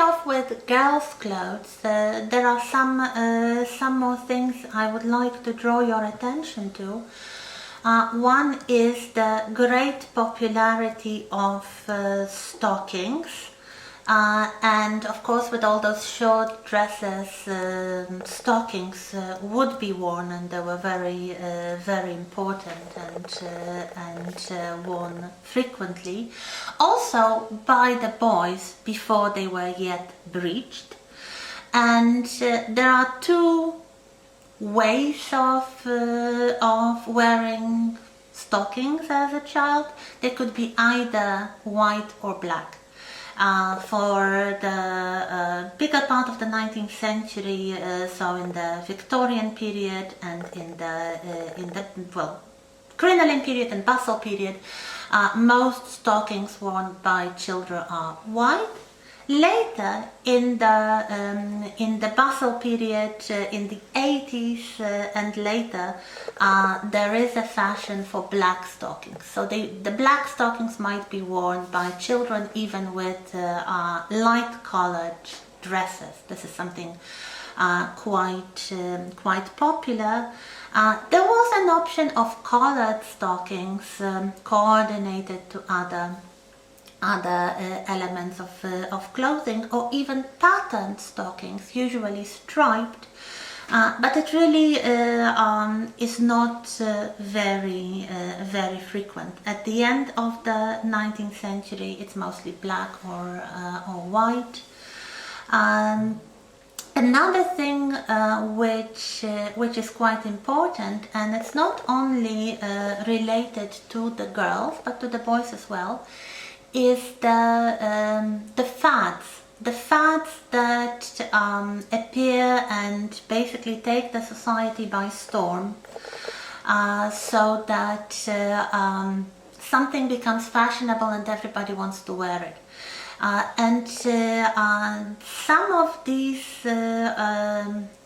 off with girls' clothes, there are some more things I would like to draw your attention to. One is the great popularity of stockings. And of course, with all those short dresses, stockings would be worn, and they were very important and worn frequently. Also by the boys before they were yet breeched. And there are two ways of wearing stockings as a child. They could be either white or black. For the bigger part of the 19th century, so in the Victorian period and in the crinoline period and bustle period, most stockings worn by children are white. Later, in the bustle period, in the 80s and later, there is a fashion for black stockings. So the black stockings might be worn by children even with light-colored dresses. This is something quite popular. There was an option of colored stockings coordinated to other elements of clothing, or even patterned stockings, usually striped, but it really is not very frequent. At the end of the 19th century, it's mostly black or white. Another thing which is quite important, and it's not only related to the girls but to the boys as well, is the fads that appear and basically take the society by storm, so that something becomes fashionable and everybody wants to wear it. And some of these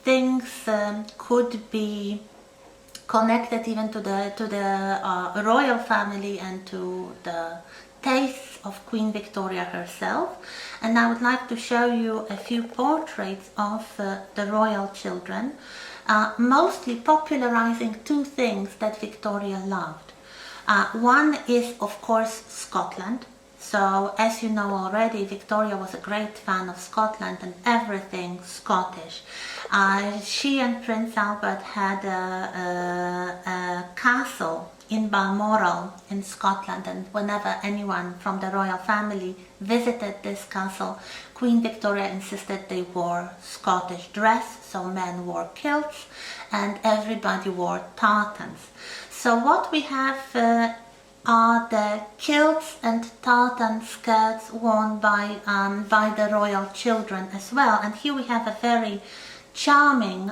things could be connected even to the royal family and to the tastes of Queen Victoria herself. And I would like to show you a few portraits of the royal children, mostly popularizing two things that Victoria loved. One is, of course, Scotland. So, as you know already, Victoria was a great fan of Scotland and everything Scottish. She and Prince Albert had a castle in Balmoral in Scotland, and whenever anyone from the royal family visited this castle, Queen Victoria insisted they wore Scottish dress, so men wore kilts and everybody wore tartans. So what we have are the kilts and tartan skirts worn by the royal children as well. And here we have a very charming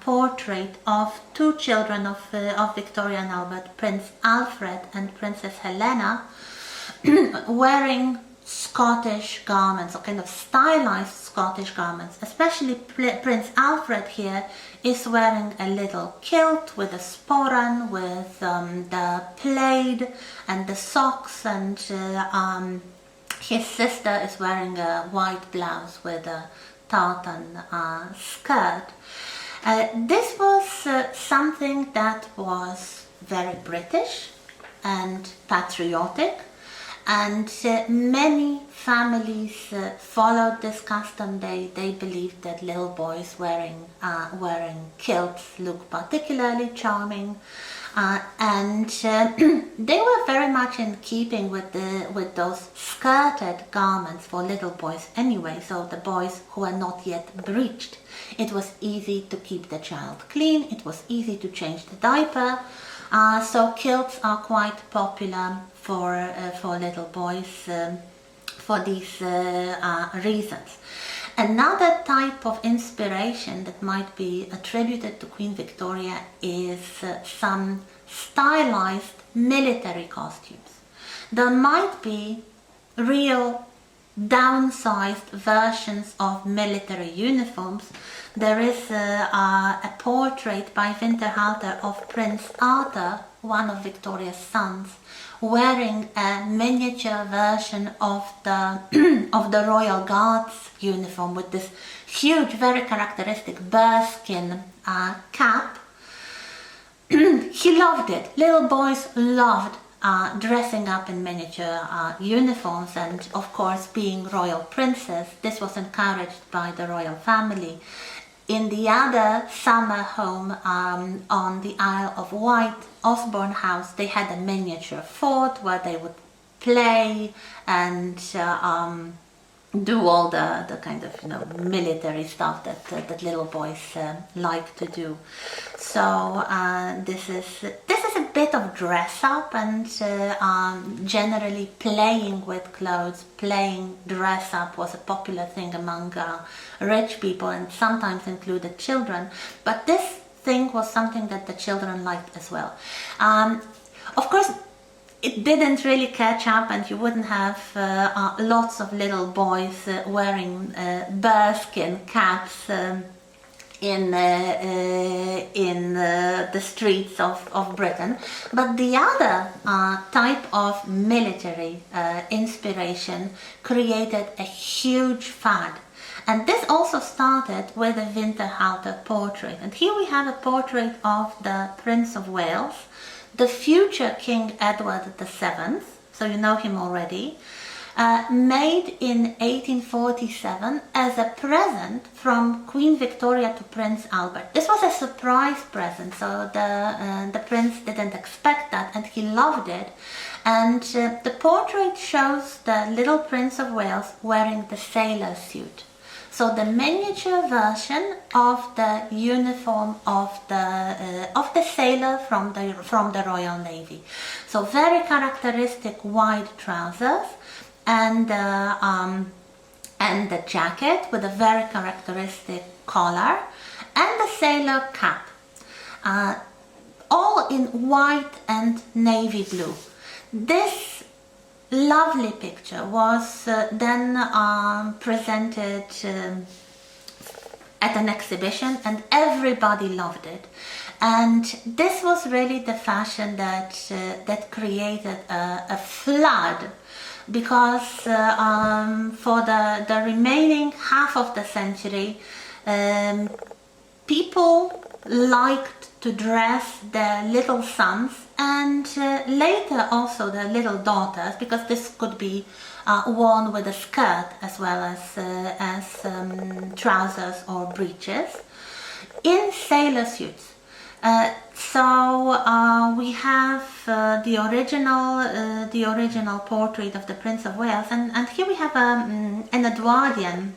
portrait of two children of Victoria and Albert, Prince Alfred and Princess Helena, wearing Scottish garments, or kind of stylized Scottish garments. Especially Prince Alfred here is wearing a little kilt with a sporran, with the plaid and the socks, and his sister is wearing a white blouse with a tartan skirt. This was something that was very British and patriotic, and many families followed this custom. They believed that little boys wearing kilts look particularly charming, and they were very much in keeping with those skirted garments for little boys anyway. So the boys who were not yet breeched, it was easy to keep the child clean, it was easy to change the diaper, so kilts are quite popular for little boys for these reasons. Another type of inspiration that might be attributed to Queen Victoria is some stylized military costumes. There might be real downsized versions of military uniforms. There is a portrait by Winterhalter of Prince Arthur one of Victoria's sons, wearing a miniature version of the of the Royal Guards uniform with this huge, very characteristic bearskin cap. He loved it. Little boys loved dressing up in miniature uniforms, and of course, being royal princess, this was encouraged by the royal family. In the other summer home on the Isle of Wight, Osborne House, they had a miniature fort where they would play and do all the kind of military stuff that little boys like to do. So this is a bit of dress up and generally playing with clothes, playing dress up was a popular thing among rich people and sometimes included children. But this thing was something that the children liked as well. Of course, it didn't really catch up, and you wouldn't have lots of little boys wearing bearskin caps in the streets of Britain. But the other type of military inspiration created a huge fad. And this also started with a Winterhalter portrait. And here we have a portrait of the Prince of Wales, the future King Edward VII, so you know him already, made in 1847 as a present from Queen Victoria to Prince Albert. This was a surprise present, so the prince didn't expect that, and he loved it. And the portrait shows the little Prince of Wales wearing the sailor suit. So the miniature version of the uniform of the sailor from the Royal Navy. So very characteristic wide trousers and the jacket with a very characteristic collar and the sailor cap, all in white and navy blue. This lovely picture was then presented at an exhibition, and everybody loved it. And this was really the fashion that created a flood, because for the remaining half of the century, people liked to dress their little sons and later also their little daughters, because this could be worn with a skirt as well as trousers or breeches, in sailor suits. So we have the original portrait of the Prince of Wales, and here we have an Edwardian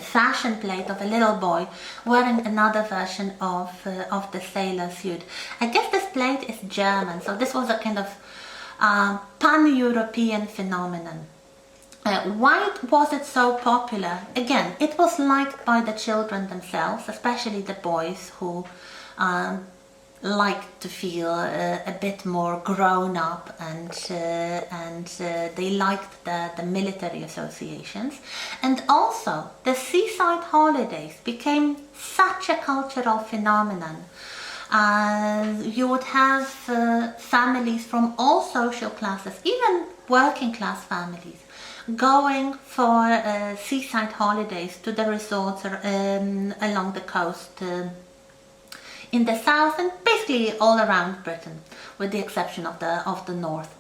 fashion plate of a little boy wearing another version of the sailor suit. I guess this plate is German, so this was a kind of pan-European phenomenon. Why was it so popular? Again, it was liked by the children themselves, especially the boys who liked to feel a bit more grown up, and they liked the military associations. And also the seaside holidays became such a cultural phenomenon. You would have families from all social classes, even working class families, going for seaside holidays to the resorts along the coast in the south and basically all around Britain, with the exception of the north.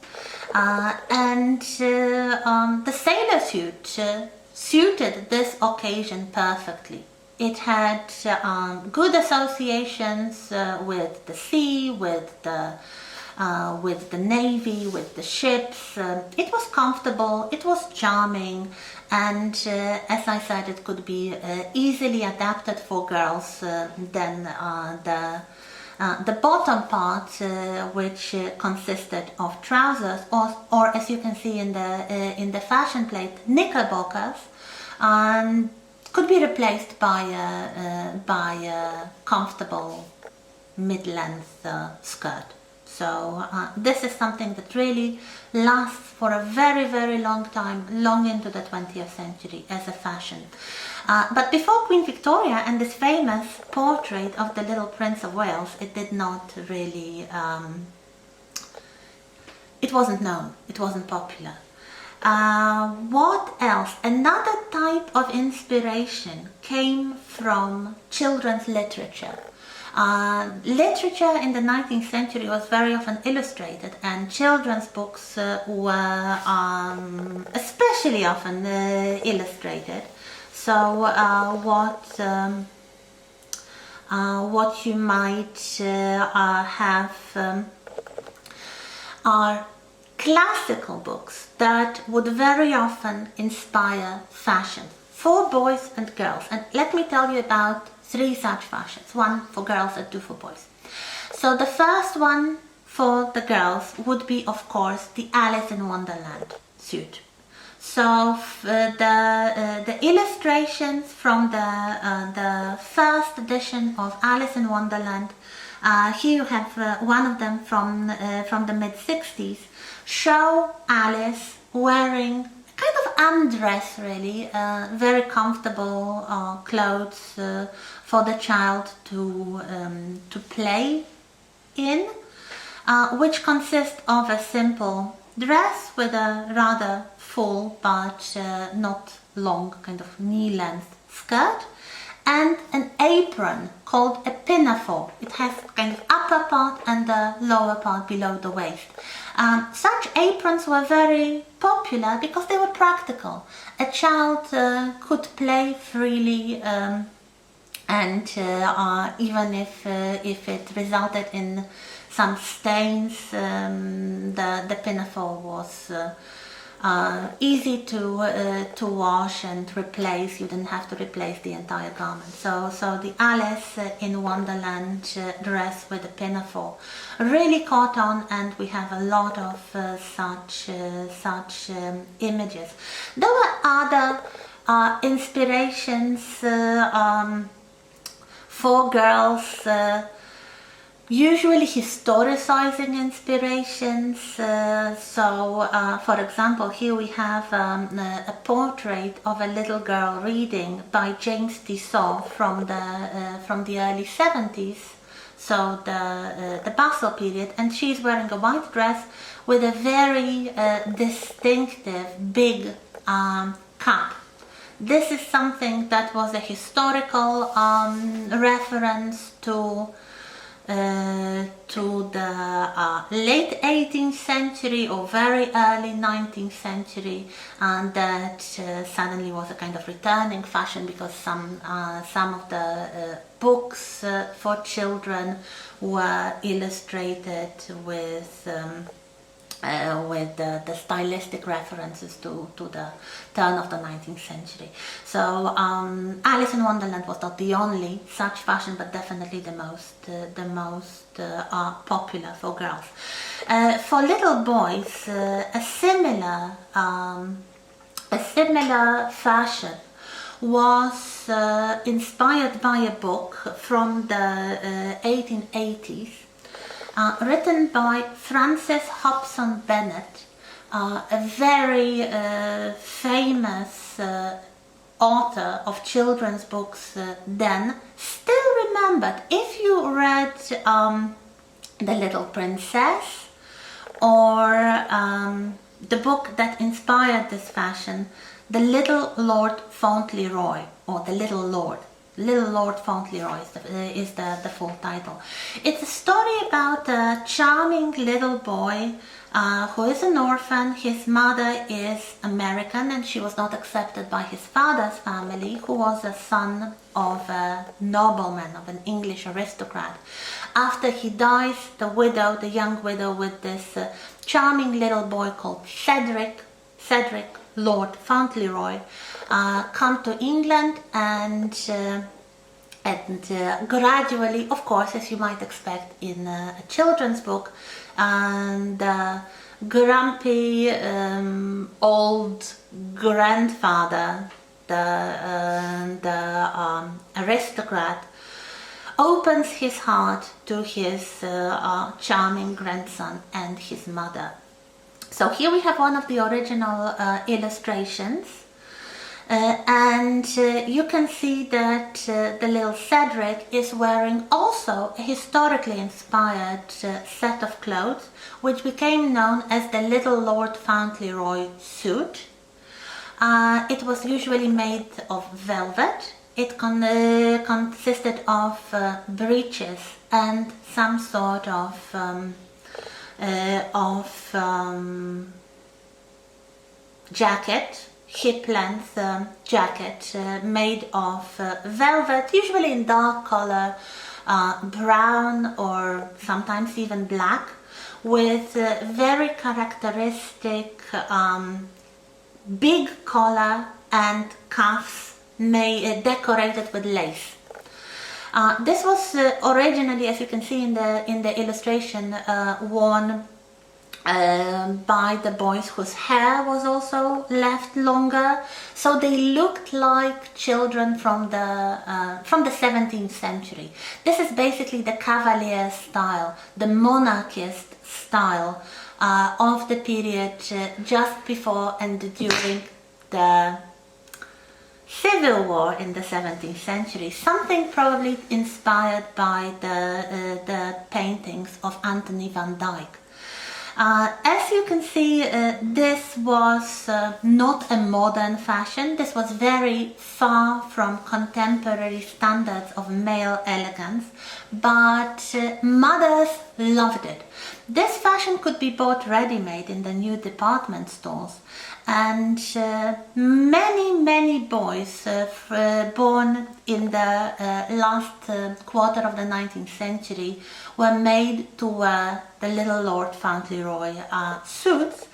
And the sailor suit suited this occasion perfectly. It had good associations with the sea, with the navy, with the ships. It was comfortable, it was charming, and as I said, it could be easily adapted for girls. Then the bottom part, which consisted of trousers, or as you can see in the fashion plate, knickerbockers, could be replaced by a comfortable mid-length skirt. So this is something that really lasts for a very, very long time, long into the 20th century as a fashion. But before Queen Victoria and this famous portrait of the little Prince of Wales, it did not really it wasn't known, it wasn't popular. What else? Another type of inspiration came from children's literature. Literature in the 19th century was very often illustrated, and children's books were especially often illustrated. So what you might have are classical books that would very often inspire fashion for boys and girls. And let me tell you about 3 such fashions, 1 for girls and 2 for boys. So the first one for the girls would be, of course, the Alice in Wonderland suit. So the illustrations from the first edition of Alice in Wonderland, here you have one of them from the mid-60s, show Alice wearing kind of undress, really, very comfortable clothes for the child to play in, which consists of a simple dress with a rather full but not long kind of knee-length skirt, and an apron called a pinafore. It has kind of upper part and the lower part below the waist. Such aprons were very popular because they were practical. A child could play freely, and even if it resulted in some stains, the pinafore was easy to wash and replace. You didn't have to replace the entire garment. So the Alice in Wonderland dress with the pinafore really caught on, and we have a lot of such images. There were other inspirations for girls, usually historicizing inspirations. For example, here we have a portrait of a little girl reading by James Tissot from the early 70s, so the Bustle period, and she's wearing a white dress with a very distinctive big cap. This is something that was a historical reference to the late 18th century or very early 19th century, and that suddenly was a kind of returning fashion because some of the books for children were illustrated with the stylistic references to the turn of the 19th century. So Alice in Wonderland was not the only such fashion, but definitely the most popular for girls. For little boys, a similar fashion was inspired by a book from the 1880s. Written by Frances Hobson Bennett, a very famous author of children's books then, still remembered. If you read The Little Princess or the book that inspired this fashion, The Little Lord Fauntleroy, or The Little Lord. Little Lord Fauntleroy is the full title. It's a story about a charming little boy who is an orphan. His mother is American and she was not accepted by his father's family, who was a son of a nobleman, of an English aristocrat. After he dies, the young widow with this charming little boy called Cedric Lord Fauntleroy, come to England, and gradually, of course, as you might expect in a children's book, the grumpy old grandfather, the aristocrat, opens his heart to his charming grandson and his mother. So here we have one of the original illustrations. And you can see that the little Cedric is wearing also a historically inspired set of clothes, which became known as the Little Lord Fauntleroy suit. It was usually made of velvet. It consisted of breeches and some sort of jacket, hip-length jacket made of velvet, usually in dark color, brown or sometimes even black, with very characteristic big collar and cuffs decorated with lace. This was originally, as you can see in the illustration, worn by the boys whose hair was also left longer, so they looked like children from the 17th century. This is basically the Cavalier style, the monarchist style of the period just before and during the Civil War in the 17th century, something probably inspired by the paintings of Anthony van Dyck. As you can see, this was not a modern fashion. This was very far from contemporary standards of male elegance, but mothers loved it. This fashion could be bought ready-made in the new department stores, and many boys born in the last quarter of the 19th century were made to wear the Little Lord Fauntleroy suits.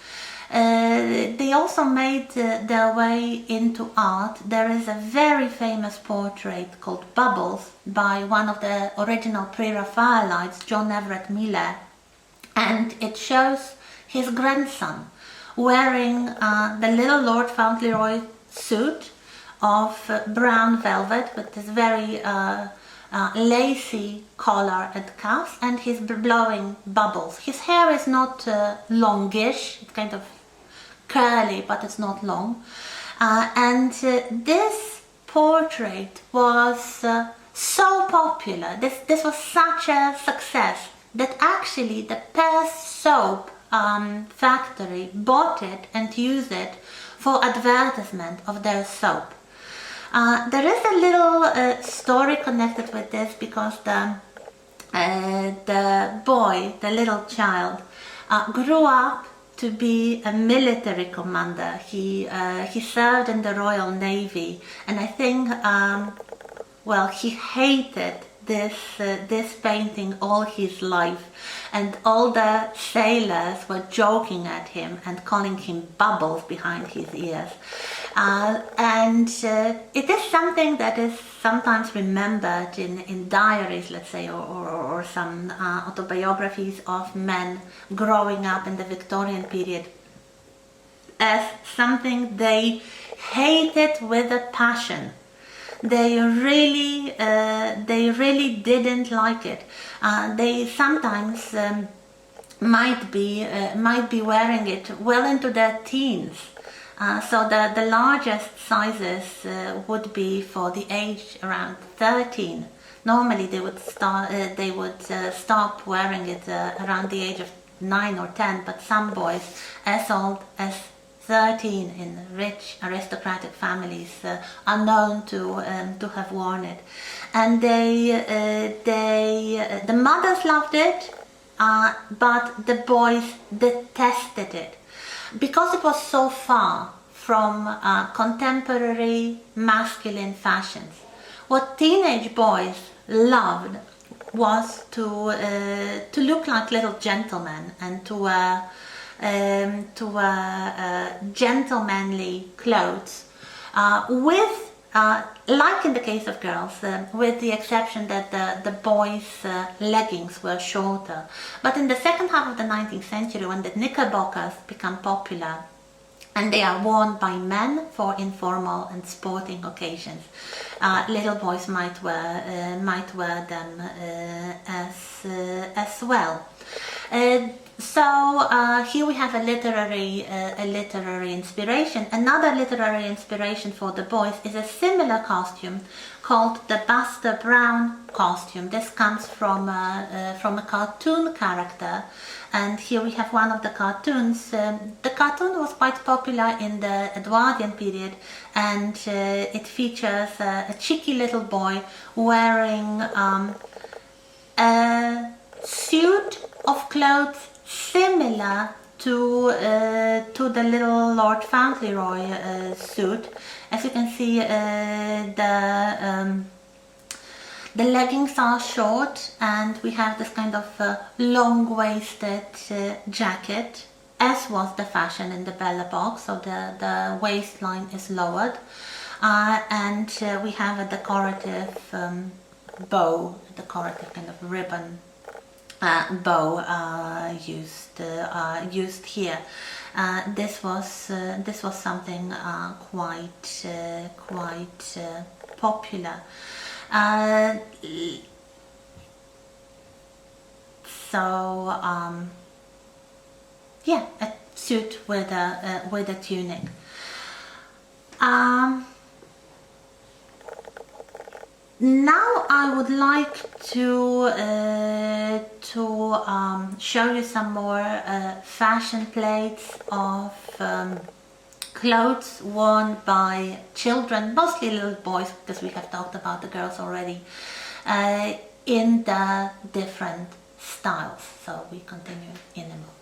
They also made their way into art. There is a very famous portrait called Bubbles by one of the original Pre-Raphaelites, John Everett Miller, and it shows his grandson wearing the Little Lord Fauntleroy suit of brown velvet with this very lacy collar and cuffs, and he's blowing bubbles. His hair is not longish, it's kind of curly, but it's not long. And this portrait was so popular, this was such a success, that actually the Pears soap factory bought it and used it for advertisement of their soap. There is a little story connected with this, because the boy, the little child, grew up to be a military commander. He served in the Royal Navy, and I think, well, he hated this painting all his life, and all the sailors were joking at him and calling him Bubbles behind his ears. And it is something that is sometimes remembered in diaries, let's say, or some autobiographies of men growing up in the Victorian period, as something they hated with a passion. They really didn't like it. They sometimes might be wearing it well into their teens. So the largest sizes would be for the age around 13. Normally they would stop wearing it around the age of 9 or 10, but some boys as old as 13 in rich aristocratic families are known to have worn it, and the mothers loved it, but the boys detested it, because it was so far from contemporary masculine fashions. What teenage boys loved was to look like little gentlemen and to wear gentlemanly clothes, with, like in the case of girls, with the exception that the boys' leggings were shorter. But in the second half of the 19th century, when the knickerbockers become popular, and they are worn by men for informal and sporting occasions, little boys might wear them as well. So here we have a literary inspiration. Another literary inspiration for the boys is a similar costume called the Buster Brown costume. This comes from a cartoon character, and here we have one of the cartoons. The cartoon was quite popular in the Edwardian period, and it features a cheeky little boy wearing a suit of clothes similar to the little Lord Fauntleroy suit. As you can see, the leggings are short, and we have this kind of long-waisted jacket, as was the fashion in the Belle Epoque, so the waistline is lowered, and we have a decorative bow, a decorative kind of ribbon bow used here. This was something quite popular. Yeah, a suit with a tunic. Now I would like to show you some more fashion plates of clothes worn by children, mostly little boys, because we have talked about the girls already, in the different styles. So we continue in a moment.